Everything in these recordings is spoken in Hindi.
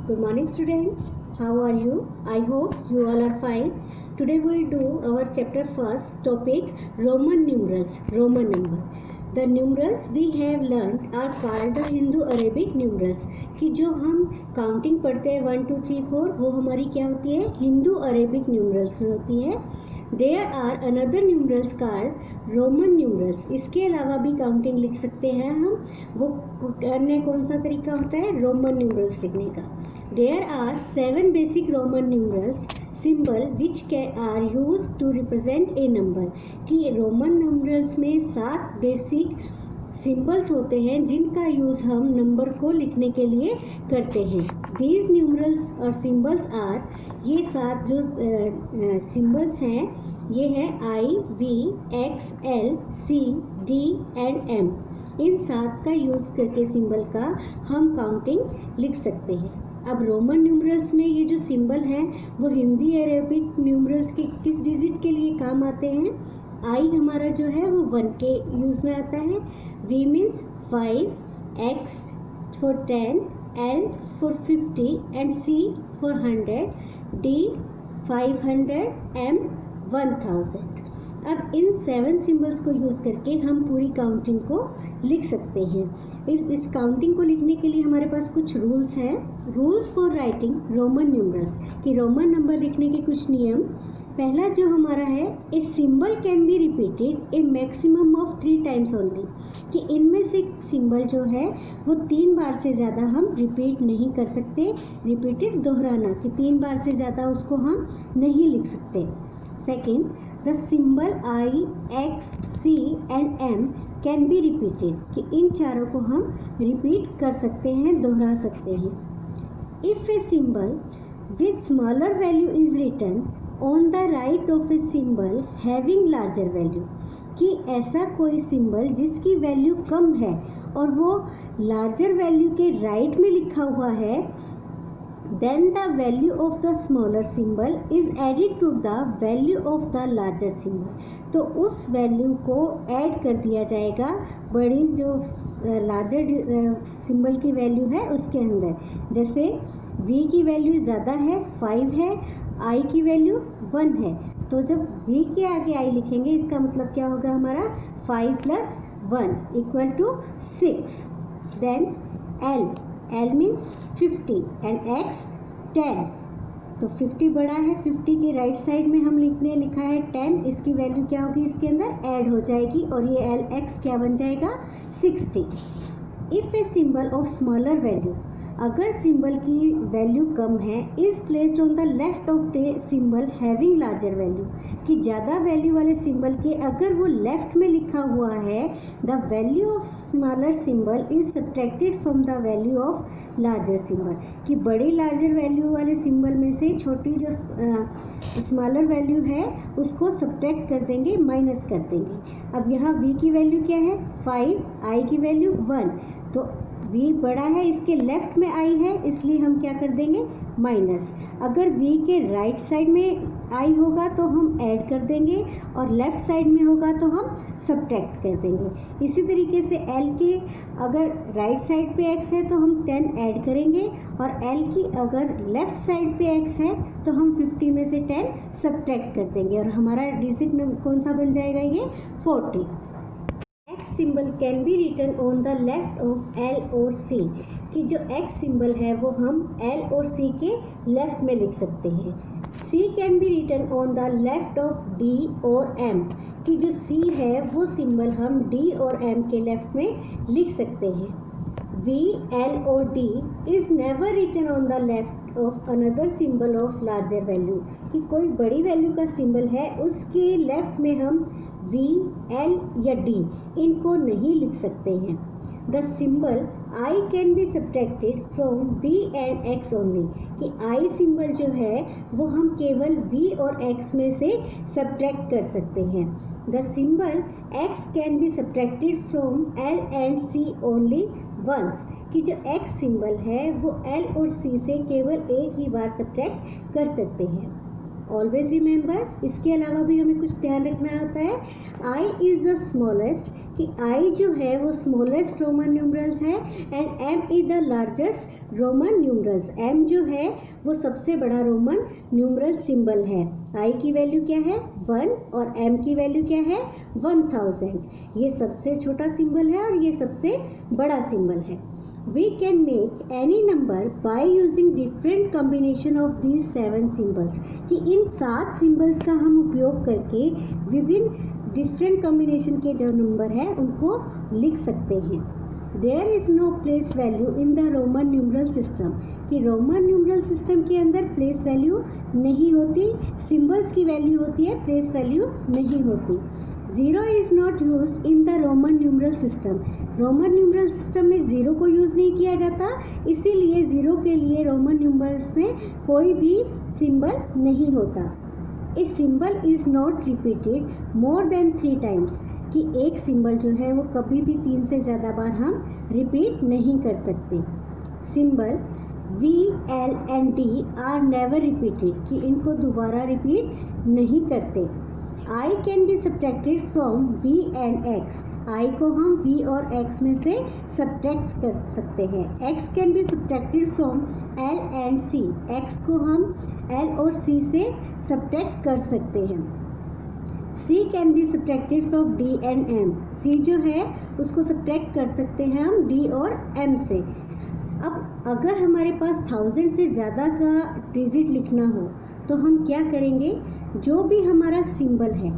Good morning students. How are you? I hope you all are fine. Today we will do our chapter first topic Roman numerals, Roman number. The numerals we have learned are called the Hindu-Arabic numerals. कि जो हम काउंटिंग पढ़ते हैं 1 2 3 4 वो हमारी क्या होती है Hindu-Arabic numerals में होती है. There are another numerals called Roman numerals. इसके अलावा भी काउंटिंग लिख सकते हैं हम. वो करने कौन सा तरीका होता है रोमन न्यूमरल्स लिखने का. There are 7 basic Roman numerals symbol which are used to represent a number. कि रोमन numerals में 7 बेसिक सिंबल्स होते हैं जिनका यूज़ हम नंबर को लिखने के लिए करते हैं. These numerals और सिंबल्स आर, ये 7 जो सिंबल्स हैं ये है I, V, X, L, C, D and M. इन 7 का यूज़ करके सिंबल का हम काउंटिंग लिख सकते हैं. अब रोमन न्यूमरल्स में ये जो सिंबल हैं वो हिंदी अरेबिक न्यूमरल्स के किस डिजिट के लिए काम आते हैं. आई हमारा जो है वो 1 के यूज़ में आता है. V means 5, X for 10, L for 50 and C for 100, D 500, M 1000. अब इन 7 सिंबल्स को यूज़ करके हम पूरी काउंटिंग को लिख सकते हैं. इस काउंटिंग को लिखने के लिए हमारे पास कुछ रूल्स हैं. Rules for writing Roman numerals, कि रोमन नंबर लिखने के कुछ नियम. पहला जो हमारा है, a symbol can be repeated A maximum of 3 times only. कि इनमें से सिंबल जो है वो 3 बार से ज़्यादा हम रिपीट नहीं कर सकते. रिपीटेड दोहराना, कि 3 बार से ज़्यादा उसको हम नहीं लिख सकते. Second, the symbol I, X, C and M can be repeated. कि इन चारों को हम रिपीट कर सकते हैं, दोहरा सकते हैं. If a symbol with smaller value is written on the right of a symbol having larger value. कि ऐसा कोई सिंबल जिसकी वैल्यू कम है और वो लार्जर वैल्यू के राइट में लिखा हुआ है, then the value of the smaller symbol is added to the value of the larger symbol. तो उस वैल्यू को ऐड कर दिया जाएगा बड़ी जो लार्जर सिंबल की वैल्यू है उसके अंदर. जैसे V की वैल्यू ज़्यादा है, 5 है, I की वैल्यू 1 है, तो जब V के आगे I लिखेंगे इसका मतलब क्या होगा हमारा 5 + 1 = 6. Then L means 50 and X 10. तो 50 बड़ा है, 50 के राइट साइड में हम लिखा है 10. इसकी वैल्यू क्या होगी, इसके अंदर ऐड हो जाएगी और ये LX क्या बन जाएगा 60. If a symbol of smaller value, अगर सिंबल की वैल्यू कम है, is placed on the left of the symbol having larger value. कि ज़्यादा वैल्यू वाले सिंबल के अगर वो लेफ्ट में लिखा हुआ है, the value of smaller symbol is subtracted from the value of larger symbol. कि बड़ी लार्जर वैल्यू वाले सिंबल में से छोटी जो स्मॉलर वैल्यू है उसको सब्ट्रैक्ट कर देंगे, माइनस कर देंगे. अब यहाँ V की वैल्यू क्या है 5, I की वैल्यू 1. तो V बड़ा है, इसके लेफ्ट में I है, इसलिए हम क्या कर देंगे माइनस. अगर V के राइट साइड में I होगा तो हम ऐड कर देंगे और लेफ्ट साइड में होगा तो हम सब्ट्रैक्ट कर देंगे. इसी तरीके से L के अगर राइट साइड पे X है तो हम 10 ऐड करेंगे और L की अगर लेफ्ट साइड पे X है तो हम 50 में से 10 सब्ट्रैक्ट कर देंगे और हमारा डिजिट कौन सा बन जाएगा ये 40. X symbol can be written on the left of L और C. कि जो X सिंबल है वो हम L और C के लेफ्ट में लिख सकते हैं. C can be written on the left of D और M. कि जो C है वो सिंबल हम D और M के लेफ्ट में लिख सकते हैं. V, L और D is never written on the left of another symbol of larger value. कि कोई बड़ी वैल्यू का सिंबल है उसके लेफ्ट में हम V, L या D इनको नहीं लिख सकते हैं. The symbol I can be subtracted from V and X only. कि I सिंबल जो है वो हम केवल V और X में से सब्ट्रैक्ट कर सकते हैं. The symbol X can be subtracted from L and C only once. कि जो X सिंबल है वो L और C से केवल एक ही बार सब्ट्रैक्ट कर सकते हैं. ऑलवेज रिमेंबर इसके अलावा भी हमें कुछ ध्यान रखना होता है। आई इज़ द स्मॉलेस्ट, कि आई जो है वो स्मॉलेस्ट रोमन न्यूमरल्स है and M is the largest Roman numerals. M जो है वो सबसे बड़ा रोमन न्यूमरल सिंबल है। आई की वैल्यू क्या है 1 और एम की वैल्यू क्या है 1000। ये सबसे छोटा सिंबल है और ये सबसे बड़ा सिंबल है। We can make any number by using different combination of these 7 symbols, कि इन 7 सिंबल्स का हम उपयोग करके विभिन्न डिफरेंट कॉम्बिनेशन के जो नंबर हैं उनको लिख सकते हैं। There is no place value in the Roman numeral system, कि रोमन न्यूमरल सिस्टम के अंदर प्लेस वैल्यू नहीं होती, सिंबल्स की वैल्यू होती है, प्लेस वैल्यू नहीं होती। 0 is not use in the Roman numeral system, Roman numeral system में 0 को यूज़ नहीं किया जाता, इसीलिए 0 के लिए रोमन न्यूमरल्स में कोई भी सिंबल नहीं होता। A symbol is not repeated more than 3 times, कि एक सिंबल जो है वो कभी भी 3 से ज़्यादा बार हम रिपीट नहीं कर सकते। Symbol V, L and D are never repeated, कि इनको दोबारा रिपीट नहीं करते। I can be subtracted from V and X, I को हम V और X में से सब्ट्रैक्ट कर सकते हैं। X can be subtracted from L and C, X को हम L और C से सब्ट्रैक्ट कर सकते हैं। C can be subtracted from D and M, C जो है उसको सब्ट्रैक्ट कर सकते हैं हम D और M से। अब अगर हमारे पास 1000 से ज़्यादा का डिजिट लिखना हो तो हम क्या करेंगे, जो भी हमारा सिंबल है,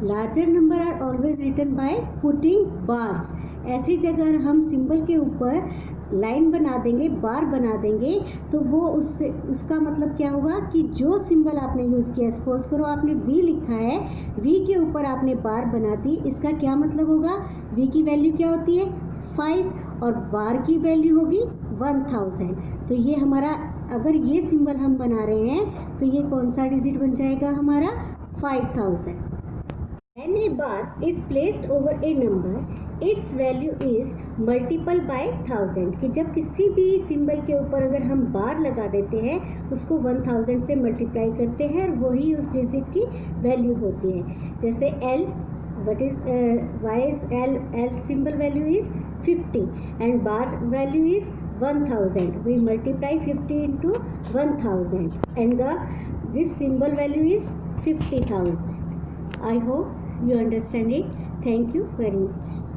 larger number are always written by putting bars, ऐसी जगह हम सिंबल के ऊपर लाइन बना देंगे, बार बना देंगे, तो वो उससे उसका मतलब क्या होगा कि जो सिंबल आपने यूज़ किया, सपोज करो आपने V लिखा है, V के ऊपर आपने बार बना दी, इसका क्या मतलब होगा, V की वैल्यू क्या होती है 5 और बार की वैल्यू होगी 1000। तो ये हमारा, अगर ये सिंबल हम बना रहे हैं तो ये कौन सा डिजिट बन जाएगा हमारा 5000। When a bar is placed over a number, its value is multiple by 1000, कि जब किसी भी सिंबल के ऊपर अगर हम बार लगा देते हैं उसको 1000 से मल्टीप्लाई करते हैं और वही उस डिजिट की वैल्यू होती है। जैसे L, what is why is L symbol value is 50 and bar value is 1000. We multiply 50 into 1000 and this symbol value is 50,000. I hope you understand it. Thank you very much.